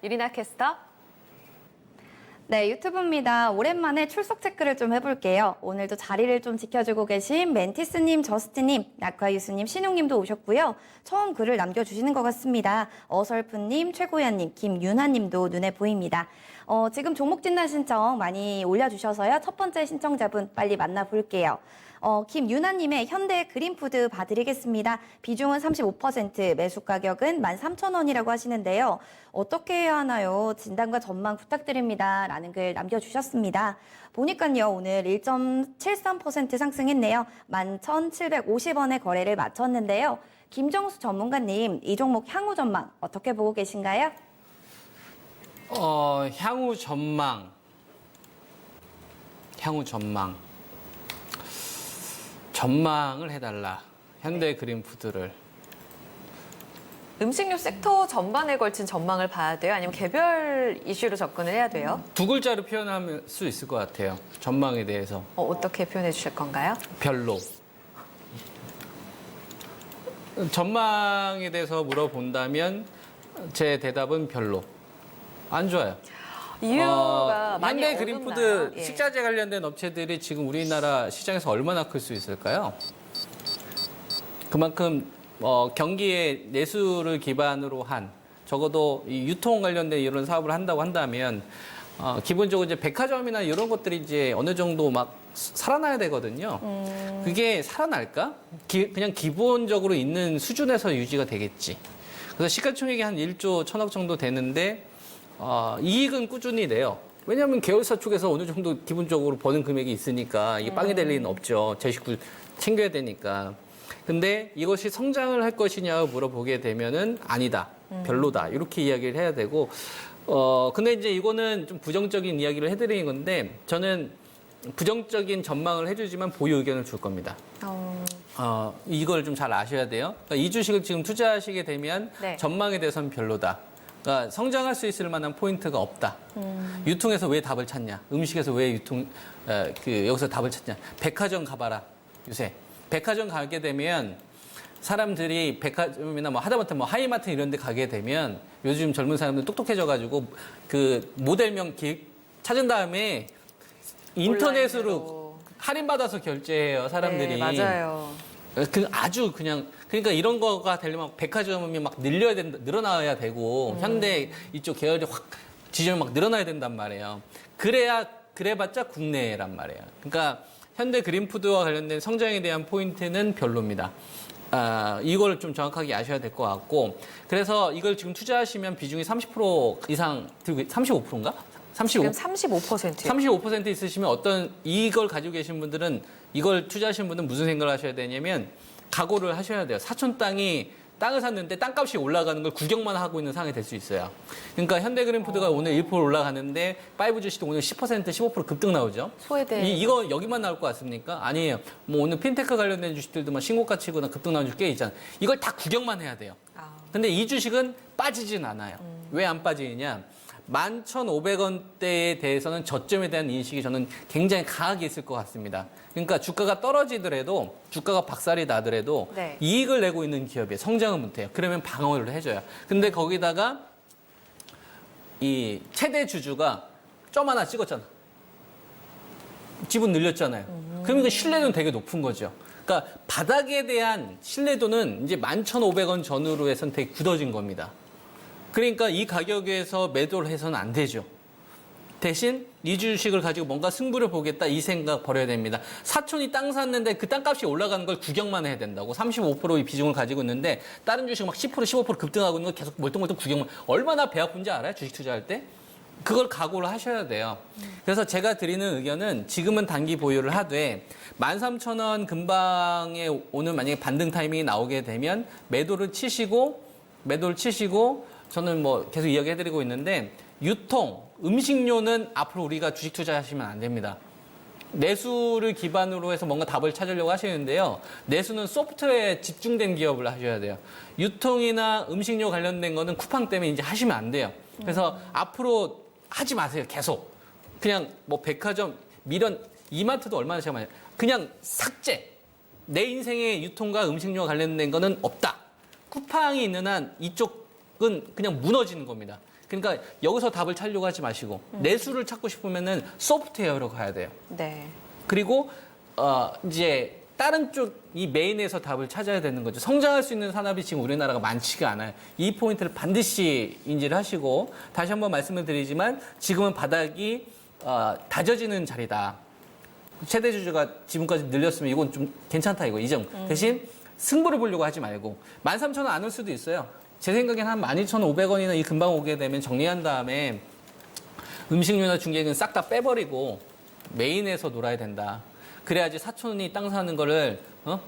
유리나 캐스터. 네, 유튜브입니다. 오랜만에 출석 체크를 좀 해볼게요. 오늘도 자리를 좀 지켜주고 계신 멘티스님, 저스트님, 낙화유수님, 신웅님도 오셨고요. 처음 글을 남겨주시는 것 같습니다. 어설프님, 최고연님, 김윤하님도 눈에 보입니다. 지금 종목 진단 신청 많이 올려주셔서요. 첫 번째 신청자분 빨리 만나볼게요. 김윤아님의 현대 그린푸드 봐드리겠습니다. 비중은 35%, 매수 가격은 13,000원이라고 하시는데요. 어떻게 해야 하나요? 진단과 전망 부탁드립니다. 라는 글 남겨주셨습니다. 보니까요, 오늘 1.73% 상승했네요. 11,750원에 거래를 마쳤는데요. 김정수 전문가님, 이 종목 향후 전망 어떻게 보고 계신가요? 향후 전망. 전망을 해달라. 현대 그린푸드를. 음식료 섹터 전반에 걸친 전망을 봐야 돼요? 아니면 개별 이슈로 접근을 해야 돼요? 두 글자로 표현할 수 있을 것 같아요. 전망에 대해서. 어떻게 표현해 주실 건가요? 별로. 전망에 대해서 물어본다면 제 대답은 별로. 안 좋아요. 이유가 많이 현대 어둡나요? 그린푸드 예. 식자재 관련된 업체들이 지금 우리나라 시장에서 얼마나 클 수 있을까요? 그만큼 경기의 내수를 기반으로 한 적어도 이 유통 관련된 이런 사업을 한다고 한다면 기본적으로 이제 백화점이나 이런 것들이 이제 어느 정도 막 살아나야 되거든요. 그게 살아날까? 그냥 기본적으로 있는 수준에서 유지가 되겠지. 그래서 시가총액이 한 1조 1천억 정도 되는데 이익은 꾸준히 내요. 왜냐하면 계열사 쪽에서 어느 정도 기본적으로 버는 금액이 있으니까 이게 빵이 될 리는 없죠. 제 식구 챙겨야 되니까. 근데 이것이 성장을 할 것이냐고 물어보게 되면은 아니다. 별로다. 이렇게 이야기를 해야 되고. 근데 이제 이거는 좀 부정적인 이야기를 해드리는 건데 저는 부정적인 전망을 해주지만 보유 의견을 줄 겁니다. 이걸 좀 잘 아셔야 돼요. 그러니까 이 주식을 지금 투자하시게 되면 네. 전망에 대해서는 별로다. 그러니까 성장할 수 있을 만한 포인트가 없다. 유통에서 왜 답을 찾냐? 음식에서 왜 여기서 답을 찾냐? 백화점 가봐라, 요새. 백화점 가게 되면 사람들이 백화점이나 뭐 하다못해 뭐 하이마트 이런 데 가게 되면 요즘 젊은 사람들 똑똑해져가지고 그 모델명 찾은 다음에 인터넷으로 온라인으로. 할인받아서 결제해요, 사람들이. 네, 맞아요. 그러니까 이런 거가 되려면 백화점이 막 늘어나야 되고 현대 이쪽 계열이 확 지점이 막 늘어나야 된단 말이에요. 그래봤자 국내란 말이에요. 그러니까 현대 그린푸드와 관련된 성장에 대한 포인트는 별로입니다. 이걸 좀 정확하게 아셔야 될 것 같고 그래서 이걸 지금 투자하시면 비중이 30% 이상 들고 35%인가? 35? 지금 35%요. 35% 있으시면 이걸 가지고 계신 분들은 이걸 투자하시는 분은 무슨 생각을 하셔야 되냐면 각오를 하셔야 돼요. 사촌 땅을 샀는데 땅값이 올라가는 걸 구경만 하고 있는 상황이 될 수 있어요. 그러니까 현대그린푸드가 오늘 1% 올라가는데 5 주식도 오늘 10%, 15% 급등 나오죠. 소외된. 이거 여기만 나올 것 같습니까? 아니에요. 뭐 오늘 핀테크 관련된 주식들도 막 신고가 치거나 급등 나온 주식 꽤 있잖아요. 이걸 다 구경만 해야 돼요. 근데 이 주식은 빠지진 않아요. 왜 안 빠지느냐? 11,500원대에 대해서는 저점에 대한 인식이 저는 굉장히 강하게 있을 것 같습니다. 그러니까 주가가 떨어지더라도 주가가 박살이 나더라도 네. 이익을 내고 있는 기업에 성장을 못해요. 그러면 방어를 해줘요. 근데 거기다가 이 최대 주주가 점 하나 찍었잖아. 지분 늘렸잖아요. 그러면 그 신뢰도는 되게 높은 거죠. 그러니까 바닥에 대한 신뢰도는 이제 11,500원 전후로 해서는 되게 굳어진 겁니다. 그러니까 이 가격에서 매도를 해서는 안 되죠. 대신 이 주식을 가지고 뭔가 승부를 보겠다 이 생각 버려야 됩니다. 사촌이 땅 샀는데 그 땅값이 올라가는 걸 구경만 해야 된다고. 35%의 비중을 가지고 있는데 다른 주식 막 10%, 15% 급등하고 있는 거 계속 멀뚱멀뚱 구경만. 얼마나 배 아픈지 알아요? 주식 투자할 때? 그걸 각오를 하셔야 돼요. 그래서 제가 드리는 의견은 지금은 단기 보유를 하되 13,000원 근방에 오는 만약에 반등 타이밍이 나오게 되면 매도를 치시고 저는 뭐 계속 이야기해드리고 있는데 유통, 음식료는 앞으로 우리가 주식 투자하시면 안 됩니다. 내수를 기반으로 해서 뭔가 답을 찾으려고 하시는데요. 내수는 소프트웨어에 집중된 기업을 하셔야 돼요. 유통이나 음식료 관련된 거는 쿠팡 때문에 이제 하시면 안 돼요. 그래서 앞으로 하지 마세요. 계속. 그냥 뭐 백화점, 이마트도 얼마나 제가 많이 그냥 삭제. 내 인생의 유통과 음식료와 관련된 거는 없다. 쿠팡이 있는 한 이쪽은 그냥 무너지는 겁니다. 그러니까 여기서 답을 찾으려고 하지 마시고 내수를 찾고 싶으면은 소프트웨어로 가야 돼요. 네. 그리고 이제 다른 쪽 이 메인에서 답을 찾아야 되는 거죠. 성장할 수 있는 산업이 지금 우리나라가 많지가 않아요. 이 포인트를 반드시 인지를 하시고 다시 한번 말씀을 드리지만 지금은 바닥이 다져지는 자리다. 최대 주주가 지금까지 늘렸으면 이건 좀 괜찮다 이거 이점. 대신 승부를 보려고 하지 말고 13,000원 안 올 수도 있어요. 제 생각엔 한 12,500원이나 이 금방 오게 되면 정리한 다음에 음식료나 중개는 싹 다 빼버리고 메인에서 놀아야 된다. 그래야지 사촌이 땅 사는 거를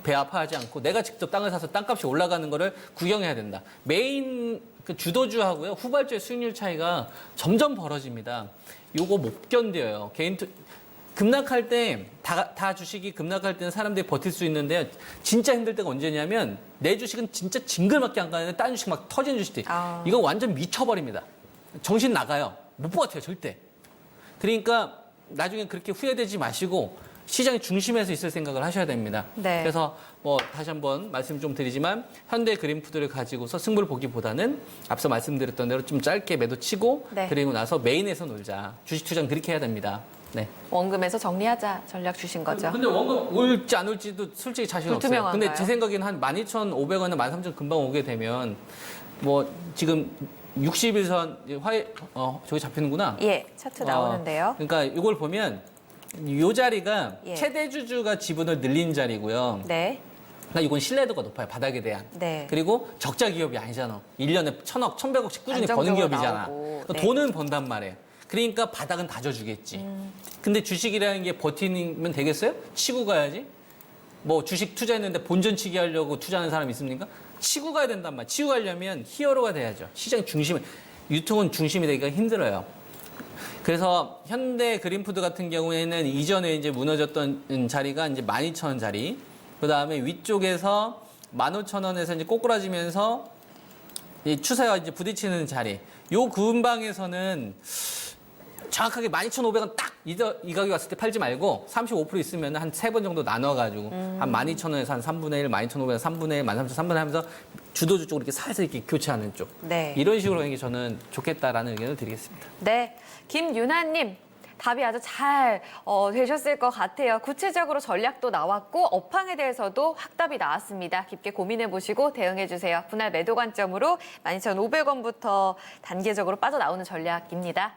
배 아파하지 않고 내가 직접 땅을 사서 땅값이 올라가는 거를 구경해야 된다. 메인 그 주도주하고요 후발주의 수익률 차이가 점점 벌어집니다. 요거 못 견뎌요. 급락할 때 다 주식이 급락할 때는 사람들이 버틸 수 있는데요. 진짜 힘들 때가 언제냐면 내 주식은 진짜 징글맞게 안 가는데 다른 주식 막 터지는 주식들. 이거 완전 미쳐버립니다. 정신 나가요. 못 버텨요 절대. 그러니까 나중에 그렇게 후회되지 마시고 시장의 중심에서 있을 생각을 하셔야 됩니다. 네. 그래서 다시 한번 말씀 좀 드리지만 현대 그린푸드를 가지고서 승부를 보기보다는 앞서 말씀드렸던 대로 좀 짧게 매도 치고 네. 그리고 나서 메인에서 놀자. 주식 투자는 그렇게 해야 됩니다. 네. 원금에서 정리하자 전략 주신 거죠. 근데 원금 올지 안 올지도 솔직히 자신 없어요. 불투명한가요? 근데 제 생각에는 한 12,500원에 13,000원 금방 오게 되면 지금 60일선 저기 잡히는구나. 예, 차트 나오는데요. 그러니까 이걸 보면 이 자리가 예. 최대 주주가 지분을 늘린 자리고요. 네. 그러니까 이건 신뢰도가 높아요. 바닥에 대한. 네. 그리고 적자 기업이 아니잖아. 1년에 1,000억, 1,100억씩 꾸준히 버는 안정적으로 기업이잖아. 나오고. 그러니까 네. 돈은 번단 말이에요. 그러니까 바닥은 다져주겠지. 근데 주식이라는 게 버티면 되겠어요? 치고 가야지. 주식 투자했는데 본전치기 하려고 투자하는 사람 있습니까? 치고 가야 된단 말이에요. 치고 가려면 히어로가 돼야죠. 시장 중심, 유통은 중심이 되기가 힘들어요. 그래서 현대 그린푸드 같은 경우에는 이전에 이제 무너졌던 자리가 이제 12,000원 자리. 그 다음에 위쪽에서 15,000원에서 이제 꼬꾸라지면서 이 추세가 이제 부딪히는 자리. 요 근방에서는 정확하게 12,500원 딱 이 가격이 왔을 때 팔지 말고 35% 있으면 한 3번 정도 나눠가지고 한 12,000원에서 한 3분의 1, 12,500원 3분의 1, 13,000원 3분의 1 하면서 주도주 쪽으로 이렇게 살살 이렇게 교체하는 쪽. 네. 이런 식으로 하는 게 저는 좋겠다라는 의견을 드리겠습니다. 네. 김윤아님. 답이 아주 잘 되셨을 것 같아요. 구체적으로 전략도 나왔고 업황에 대해서도 확답이 나왔습니다. 깊게 고민해 보시고 대응해 주세요. 분할 매도 관점으로 12,500원부터 단계적으로 빠져나오는 전략입니다.